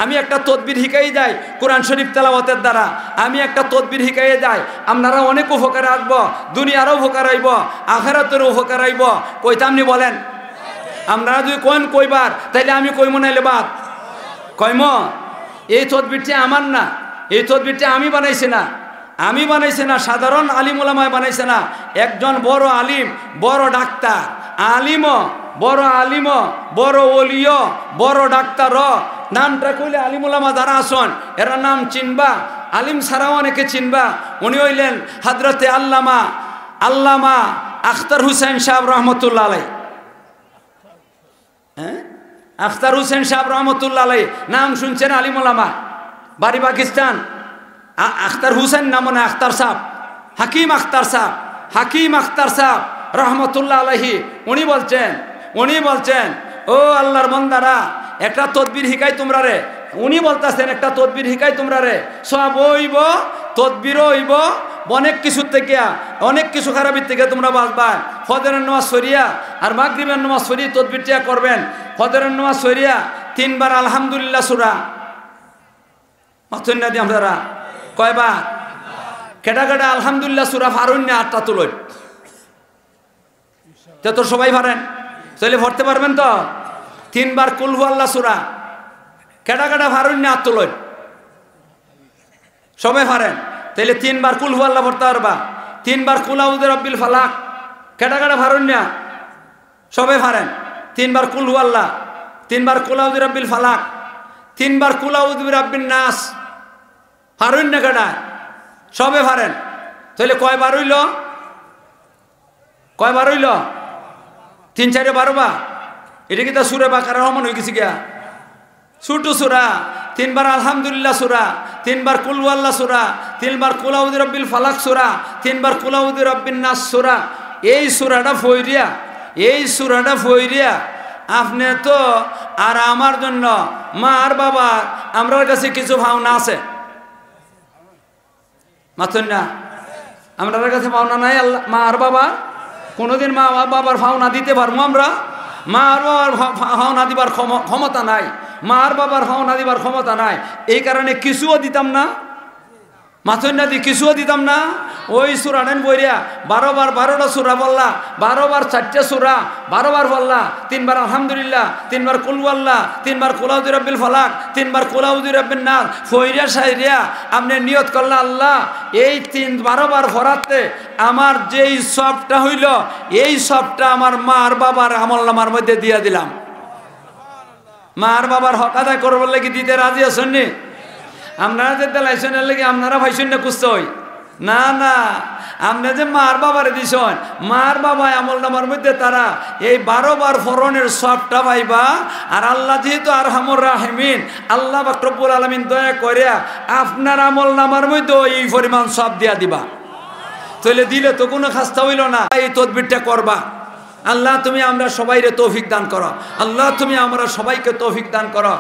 আমি একটা তদবির শিখাই যাই কোরআন শরীফ তেলাওয়াতের দ্বারা, আমি একটা তদবির শিখাইয়ে যাই, আপনারা অনেক উপকারে আসবো, দুনিয়ারও উপকার আইব, আখিরাতেরও উপকার আইব। কইতামনি বলেন? আপনারা যদি কোন কইবার তাইলে আমি কইম নাইলে বাদ কইম। এই তদবিরটি আমার না, এই তদবিরটি আমি বানাইছি না, আমি বানাইছি না, সাধারণ আলিম ওলামায় বানাইছে না। একজন বড় আলিম, বড় ডাক্তার, আলিমও বড়, আলিমও বড়, ওলিও বড়, ডাক্তারও নামটা কইলে আলিম ওলামা যারা আসন এরা নাম চিনবা, আলিম ছাড়াও অনেকে চিনবা। উনি হইলেন হযরতে আল্লামা আখতার হুসেন সাহেব রহমতুল্লাহ আলাই। আখতার হুসেন সাহেব রহমতুল্লাহ আলাই নাম শুনছেন? আলিম ওলামা, বাড়ি পাকিস্তান। আখতার হুসেন নাম না, আখতার সাহেব, হাকিম আখতার সাহেব, হাকিম আখতার সাহেব রহমতুল্লাহ আলাইহি উনি বলছেন ও আল্লাহর বান্দারা, একটা তদবির শিখাই তোমরা রে। উনি বলতেছেন একটা তদবির শিখাই তোমরা রে, সব হইব, তদবিরও হইব, অনেক কিছু থেকে, অনেক কিছু খারাপের থেকে তোমরা বাঁচবা। ফজরের নামাজ সরিয়া আর মাগরিবের নামাজ সরিয়ে তদবিরটা করবেন। ফজরের নামাজ সরিয়া 3 বার আলহামদুলিল্লাহ সূরা মাথুন না দি আমরা কয়বার? কেডা কেডা আলহামদুলিল্লাহ সূরা পারুন না? 8টা তুলই তো সবাই পারেন, তাহলে পড়তে পারবেন তো? 3 বার কুল হু আল্লাহ সূরা কেডা কেডা পারুন না? 8 তুলই সবাই পারেন, তাহলে 3 বার কুল হু আল্লাহ পড়তে পারবা। 3 বার কুল আউযু বিরাব্বিল ফালাক কেডা কেডা পারুন না? সবাই পারেন। 3 বার কুল হু আল্লাহ, 3 বার কুল আউযু বিরাব্বিল ফালাক, 3 বার কুল আউযু বিরাব্বিন নাস পারুন না কেডা? সবে পারেন, তাহলে কয়বার হইল? 3-4 বারবা। এটা কি তা সূরা বাকারা রহমান হয়ে গেছে গিয়া? ছোট সূরা। 3 বার আলহামদুলিল্লাহ সূরা, 3 বার কুল ওয়াল্লাহ সূরা, 3 বার কুল আউযু বিরাব্বিল ফালাক সূরা, 3 বার কুল আউযু বিরাব্বিন নাস সূরা। এই সূরাটা ফইরিয়া আপনি তো আর আমার জন্য মা আর বাবা আমরার কাছে কিছু ভাবনা আছে মাথুন না? আমরার কাছে ভাবনা নাই? আল্লাহ মা আর বাবা কোনোদিন মা বাবার ভাওনা দিতে পারবো আমরা? মা আর বাবার ভাওনা দিবার ক্ষমতা নাই, মা আর বাবার ভাওনা দিবার ক্ষমতা নাই। এই কারণে কিছুও দিতাম না, মাথুন না দি কিছুও দিতাম না। ওই সূরা নেন বইরিয়া 12 বার 12টা সূরা বললা, 12 বার 4টে সূরা 12 বার বললা, 3 বার আলহামদুলিল্লাহ, 3 বার কুল ওয়াল্লাহ, 3 বার কুল আউযু বিরাব্বিল ফালাক, 3 বার কুল আউযু বিরাব্বিন নাস। ফইরিয়া সাইরিয়া আপনি নিয়ত করলা আল্লাহ এই 12 বার ফরাতে আমার যেই সবটা হইল এই সবটা আমার মা আর বাবার আমলনামার মধ্যে দিয়ে দিলাম। মা আর বাবার হক আদায় করবার লাগি দিতে রাজি আছেন নি? আপনারা যে দেলাইছেন লাগে আপনারা ভাইছেন না কুস্ত হই না না, আপনি যে মার বাবারে দিছেন, মার বাবা আমল নামার মধ্যে তারা এই 12 বার ফরনের সবটা পাইবা। আর আল্লাহ যেহেতু আরহামুর রাহিমিন, আল্লাহ পাক রব্বুল আলামিন দয়া করিয়া আপনার আমল নামার মধ্যে এই পরিমাণ সব দিয়া দিবা। তাহলে দিলে তো কোনো খাস্তা হইল না। এই তদবিরটা করবা। আল্লাহ তুমি আমরা সবাইরে তৌফিক দান করো, আল্লাহ তুমি আমরা সবাইকে তৌফিক দান করো।